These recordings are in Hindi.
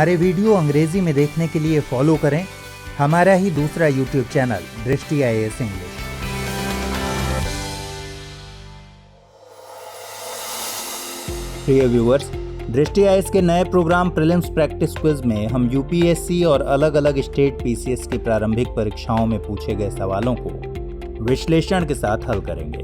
हमारे वीडियो अंग्रेजी में देखने के लिए फॉलो करें हमारा ही दूसरा यूट्यूब चैनल दृष्टि IAS इंग्लिश। प्रिय व्यूअर्स, दृष्टि IAS के नए प्रोग्राम प्रीलिम्स प्रैक्टिस क्विज में हम UPSC और अलग अलग स्टेट PCS की प्रारंभिक परीक्षाओं में पूछे गए सवालों को विश्लेषण के साथ हल करेंगे।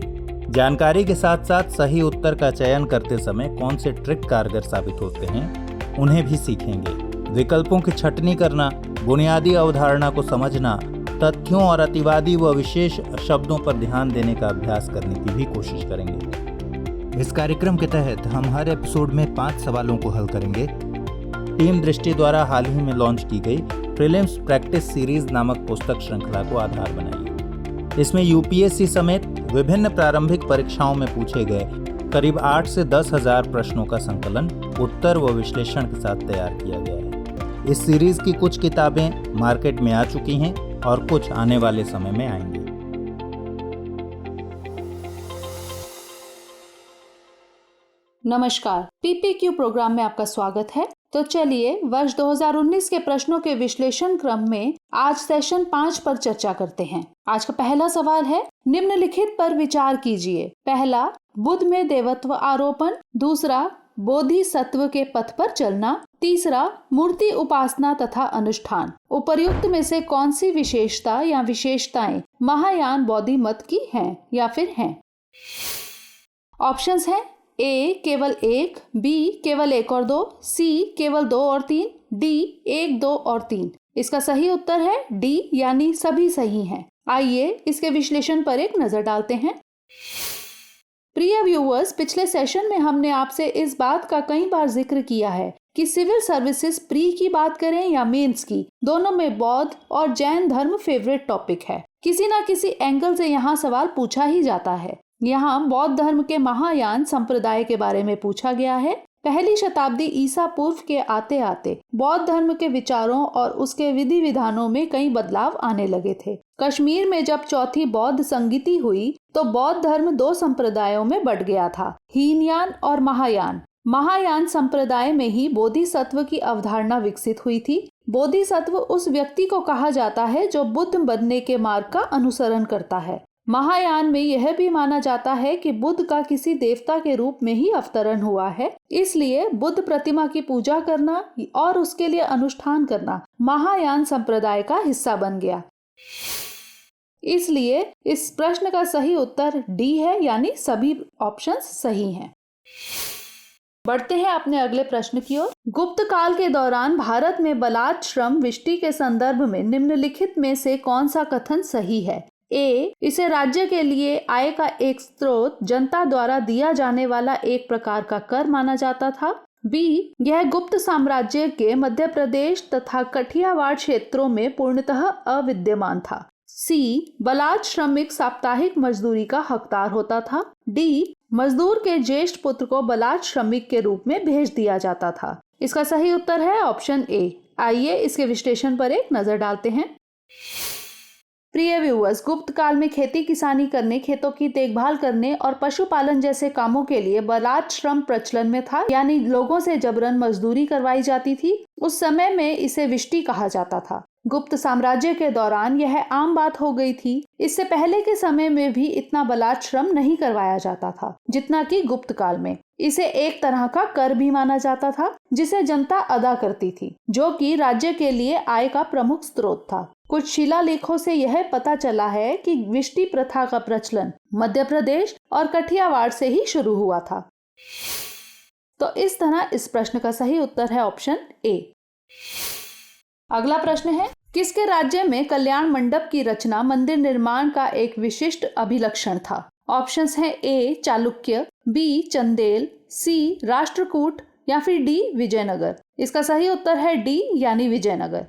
जानकारी के साथ साथ सही उत्तर का चयन करते समय कौन से ट्रिक कारगर साबित होते हैं उन्हें भी सीखेंगे। विकल्पों की छंटनी करना, बुनियादी अवधारणा को समझना, तथ्यों और अतिवादी व विशेष शब्दों पर ध्यान देने का अभ्यास करने की भी कोशिश करेंगे। इस कार्यक्रम के तहत हम हर एपिसोड में 5 सवालों को हल करेंगे। टीम दृष्टि द्वारा हाल ही में लॉन्च की गई प्रीलिम्स प्रैक्टिस सीरीज नामक पुस्तक श्रृंखला को आधार बनाइए। इसमें UPSC समेत विभिन्न प्रारंभिक परीक्षाओं में पूछे गए करीब 8 से 10 हजार प्रश्नों का संकलन, उत्तर व विश्लेषण के साथ तैयार किया गया है। इस सीरीज की कुछ किताबें मार्केट में आ चुकी हैं और कुछ आने वाले समय में आएंगी। नमस्कार, PPQ प्रोग्राम में आपका स्वागत है। तो चलिए वर्ष 2019 के प्रश्नों के विश्लेषण क्रम में आज सेशन 5 पर चर्चा करते हैं। आज का पहला सवाल है, निम्नलिखित पर विचार कीजिए। पहला, बुद्ध में देवत्व आरोपण। दूसरा, बोधिसत्व के पथ पर चलना। तीसरा, मूर्ति उपासना तथा अनुष्ठान। उपर्युक्त में से कौन सी विशेषता या विशेषताएं महायान बौद्धि मत की हैं या फिर हैं? ऑप्शंस हैं A केवल 1, B केवल 1 और 2, C केवल 2 और 3, D 1, 2 और 3। इसका सही उत्तर है D, यानी सभी सही हैं। आइए इसके विश्लेषण पर एक नजर डालते हैं। प्रिय व्यूअर्स, पिछले सेशन में हमने आपसे इस बात का कई बार जिक्र किया है कि सिविल सर्विसेज प्री की बात करें या मेंस की, दोनों में बौद्ध और जैन धर्म फेवरेट टॉपिक है। किसी न किसी एंगल से यहाँ सवाल पूछा ही जाता है। यहाँ बौद्ध धर्म के महायान संप्रदाय के बारे में पूछा गया है। पहली शताब्दी ईसा पूर्व के आते आते बौद्ध धर्म के विचारों और उसके विधि विधानों में कई बदलाव आने लगे थे। कश्मीर में जब चौथी बौद्ध संगीति हुई तो बौद्ध धर्म 2 संप्रदायों में बंट गया था, हीनयान और महायान। महायान संप्रदाय में ही बोधिसत्व की अवधारणा विकसित हुई थी। बोधिसत्व उस व्यक्ति को कहा जाता है जो बुद्ध बनने के मार्ग का अनुसरण करता है। महायान में यह भी माना जाता है कि बुद्ध का किसी देवता के रूप में ही अवतरण हुआ है, इसलिए बुद्ध प्रतिमा की पूजा करना और उसके लिए अनुष्ठान करना महायान संप्रदाय का हिस्सा बन गया। इसलिए इस प्रश्न का सही उत्तर D है, यानी सभी ऑप्शंस सही हैं। बढ़ते हैं अपने अगले प्रश्न की ओर। गुप्त काल के दौरान भारत में बलात् श्रम विष्टि के संदर्भ में निम्नलिखित में से कौन सा कथन सही है? A, इसे राज्य के लिए आय का एक स्रोत, जनता द्वारा दिया जाने वाला एक प्रकार का कर माना जाता था। B, यह गुप्त साम्राज्य के मध्य प्रदेश तथा कठियावाड़ क्षेत्रों में पूर्णतः अविद्यमान था। C, बलात् श्रमिक साप्ताहिक मजदूरी का हकदार होता था। D, मजदूर के ज्येष्ठ पुत्र को बलात् श्रमिक के रूप में भेज दिया जाता था। इसका सही उत्तर है ऑप्शन A। आइए इसके विश्लेषण पर एक नजर डालते हैं। प्रिय व्यूअर्स, गुप्त काल में खेती किसानी करने, खेतों की देखभाल करने और पशुपालन जैसे कामों के लिए बलात् श्रम प्रचलन में था, यानी लोगों से जबरन मजदूरी करवाई जाती थी। उस समय में इसे विष्टि कहा जाता था। गुप्त साम्राज्य के दौरान यह आम बात हो गई थी। इससे पहले के समय में भी इतना बलात् श्रम नहीं करवाया जाता था जितना कि गुप्त काल में। इसे एक तरह का कर भी माना जाता था जिसे जनता अदा करती थी, जो कि राज्य के लिए आय का प्रमुख स्रोत था। कुछ शिलालेखों से यह पता चला है कि विष्टि प्रथा का प्रचलन मध्य प्रदेश और कठियावाड़ से ही शुरू हुआ था। तो इस तरह इस प्रश्न का सही उत्तर है ऑप्शन A। अगला प्रश्न है, किसके राज्य में कल्याण मंडप की रचना मंदिर निर्माण का एक विशिष्ट अभिलक्षण था? ऑप्शंस हैं A, Chalukya, B, Chandel, C, Rashtrakuta या फिर D, विजयनगर। इसका सही उत्तर है D, यानी विजयनगर।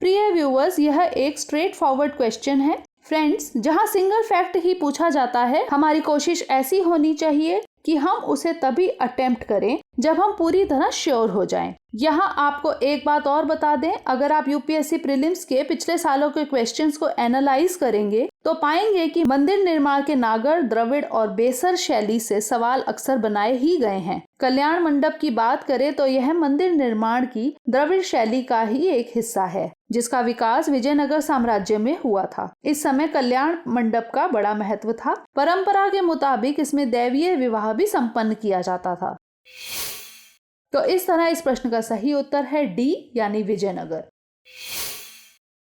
प्रिय व्यूअर्स, यह एक स्ट्रेट फॉरवर्ड क्वेश्चन है। फ्रेंड्स, जहां सिंगल फैक्ट ही पूछा जाता है, हमारी कोशिश ऐसी होनी चाहिए कि हम उसे तभी अटेम्प्ट करें जब हम पूरी तरह श्योर हो जाएं। यहाँ आपको एक बात और बता दें, अगर आप यूपीएससी प्रीलिम्स के पिछले सालों के क्वेश्चंस को एनालाइज करेंगे तो पाएंगे कि मंदिर निर्माण के नागर, द्रविड़ और बेसर शैली से सवाल अक्सर बनाए ही गए हैं। कल्याण मंडप की बात करें तो यह मंदिर निर्माण की द्रविड़ शैली का ही एक हिस्सा है, जिसका विकास विजयनगर साम्राज्य में हुआ था। इस समय कल्याण मंडप का बड़ा महत्व था। परंपरा के मुताबिक इसमें दैवीय विवाह भी संपन्न किया जाता था। तो इस तरह इस प्रश्न का सही उत्तर है डी यानी विजयनगर।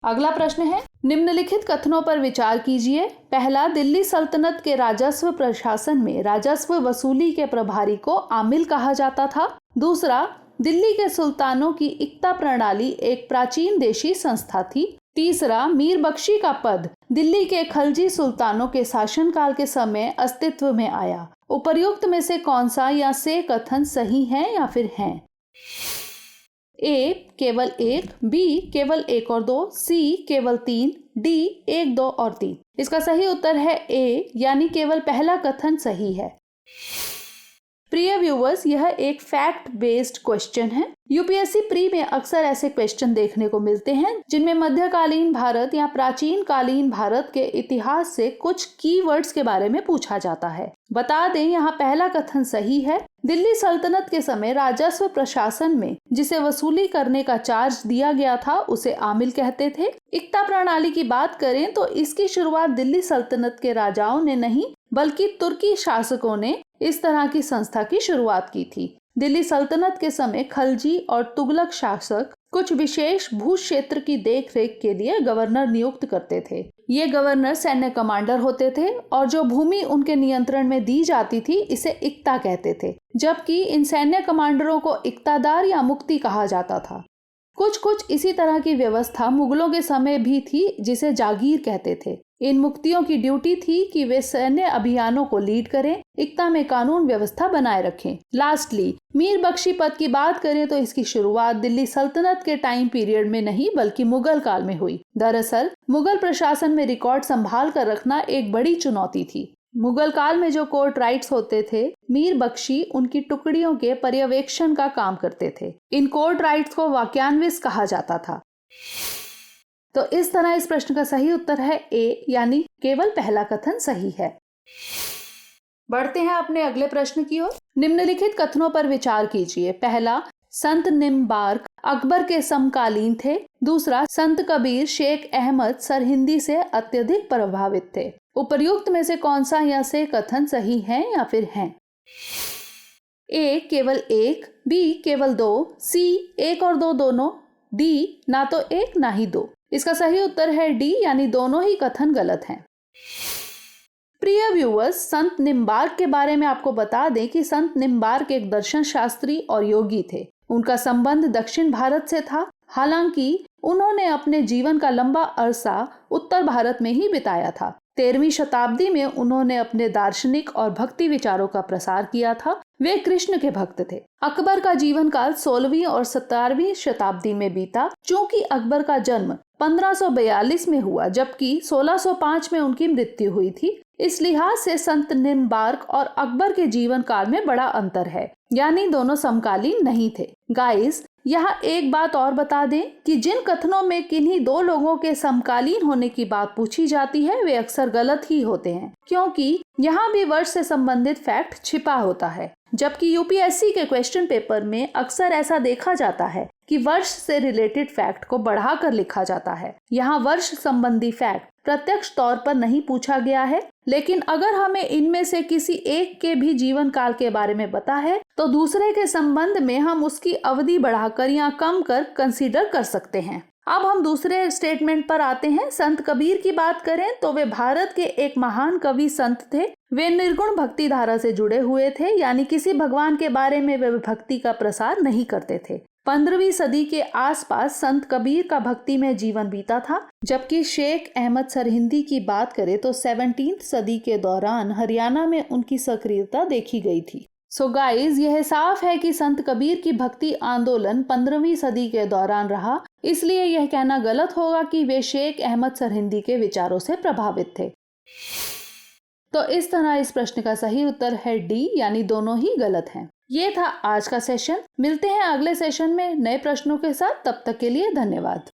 अगला प्रश्न है, निम्नलिखित कथनों पर विचार कीजिए। पहला, दिल्ली सल्तनत के राजस्व प्रशासन में राजस्व वसूली के प्रभारी को आमिल कहा जाता था। दूसरा, दिल्ली के सुल्तानों की इक्ता प्रणाली एक प्राचीन देशी संस्था थी। तीसरा, मीर बख्शी का पद दिल्ली के खलजी सुल्तानों के शासनकाल के समय अस्तित्व में आया। उपर्युक्त में से कौन सा या से कथन सही है या फिर हैं? ए केवल 1, बी केवल 1 और 2, सी केवल 3, डी 1, 2 और 3। इसका सही उत्तर है ए यानी केवल पहला कथन सही है। प्रिय व्यूवर्स, यह एक फैक्ट बेस्ड क्वेश्चन है। यूपीएससी प्री में अक्सर ऐसे क्वेश्चन देखने को मिलते हैं जिनमें मध्यकालीन भारत या प्राचीन कालीन भारत के इतिहास से कुछ कीवर्ड्स के बारे में पूछा जाता है। बता दें, यहाँ पहला कथन सही है। दिल्ली सल्तनत के समय राजस्व प्रशासन में जिसे वसूली करने का चार्ज दिया गया था उसे आमिल कहते थे। इक्ता प्रणाली की बात करें तो इसकी शुरुआत दिल्ली सल्तनत के राजाओं ने नहीं बल्कि तुर्की शासकों ने इस तरह की संस्था की शुरुआत की थी। दिल्ली सल्तनत के समय खलजी और तुगलक शासक कुछ विशेष भू क्षेत्र की देखरेख के लिए गवर्नर नियुक्त करते थे। ये गवर्नर सैन्य कमांडर होते थे और जो भूमि उनके नियंत्रण में दी जाती थी इसे इक्ता कहते थे, जबकि इन सैन्य कमांडरों को इक्तादार या मुक्ति कहा जाता था। कुछ इसी तरह की व्यवस्था मुगलों के समय भी थी जिसे जागीर कहते थे। इन मुक्तियों की ड्यूटी थी कि वे सैन्य अभियानों को लीड करें, इक्ता में कानून व्यवस्था बनाए रखें। लास्टली, मीर बख्शी पद की बात करें तो इसकी शुरुआत दिल्ली सल्तनत के टाइम पीरियड में नहीं बल्कि मुगल काल में हुई। दरअसल मुगल प्रशासन में रिकॉर्ड संभाल कर रखना एक बड़ी चुनौती थी। मुगल काल में जो कोर्ट राइट्स होते थे, मीर बख्शी उनकी टुकड़ियों के पर्यवेक्षण का काम करते थे। इन कोर्ट राइट्स को वाक्यांविस कहा जाता था। तो इस तरह इस प्रश्न का सही उत्तर है ए यानी केवल पहला कथन सही है। बढ़ते हैं अपने अगले प्रश्न की ओर। निम्नलिखित कथनों पर विचार कीजिए। पहला, संत निम्बार्क अकबर के समकालीन थे। दूसरा, संत कबीर शेख अहमद सरहिंदी से अत्यधिक प्रभावित थे। उपर्युक्त में से कौन सा या से कथन सही है या फिर हैं? ए केवल 1, बी केवल 2, सी 1 और 2 दोनों, डी ना तो 1 ना ही 2। इसका सही उत्तर है डी यानी दोनों ही कथन गलत हैं। प्रिय व्यूअर्स, संत निम्बार्क के बारे में आपको बता दें कि संत निम्बार्क एक दर्शन शास्त्री और योगी थे। उनका संबंध दक्षिण भारत से था। हालांकि उन्होंने अपने जीवन का लंबा अरसा उत्तर भारत में ही बिताया था। 13वीं शताब्दी में उन्होंने अपने दार्शनिक और भक्ति विचारों का प्रसार किया था। वे कृष्ण के भक्त थे। अकबर का जीवन काल 16वीं और 17वीं शताब्दी में बीता। चूंकि अकबर का जन्म 1542 में हुआ जबकि 1605 में उनकी मृत्यु हुई थी, इस लिहाज से संत निम्बार्क और अकबर के जीवन काल में बड़ा अंतर है, यानी दोनों समकालीन नहीं थे। गाइस, यहाँ एक बात और बता दें कि जिन कथनों में किन्हीं दो लोगों के समकालीन होने की बात पूछी जाती है वे अक्सर गलत ही होते हैं, क्योंकि यहाँ भी वर्ष से संबंधित फैक्ट छिपा होता है। जबकि यूपीएससी के क्वेश्चन पेपर में अक्सर ऐसा देखा जाता है कि वर्ष से रिलेटेड फैक्ट को बढ़ाकर लिखा जाता है। यहाँ वर्ष संबंधी फैक्ट प्रत्यक्ष तौर पर नहीं पूछा गया है, लेकिन अगर हमें इनमें से किसी एक के भी जीवन काल के बारे में पता है तो दूसरे के संबंध में हम उसकी अवधि बढ़ाकर या कम कर कंसीडर कर सकते हैं। अब हम दूसरे स्टेटमेंट पर आते हैं। संत कबीर की बात करें तो वे भारत के एक महान कवि संत थे। वे निर्गुण भक्ति धारा से जुड़े हुए थे, यानी किसी भगवान के बारे में वे भक्ति का प्रसार नहीं करते थे। 15वीं सदी के आसपास संत कबीर का भक्ति में जीवन बीता था, जबकि शेख अहमद सरहिंदी की बात करें तो 17वीं सदी के दौरान हरियाणा में उनकी सक्रियता देखी गई थी। सो गाइस, यह साफ है कि संत कबीर की भक्ति आंदोलन 15वीं सदी के दौरान रहा, इसलिए यह कहना गलत होगा कि वे शेख अहमद सरहिंदी के विचारों से प्रभावित थे। तो इस तरह इस प्रश्न का सही उत्तर है डी, यानी दोनों ही गलत हैं। ये था आज का सेशन। मिलते हैं अगले सेशन में नए प्रश्नों के साथ। तब तक के लिए धन्यवाद।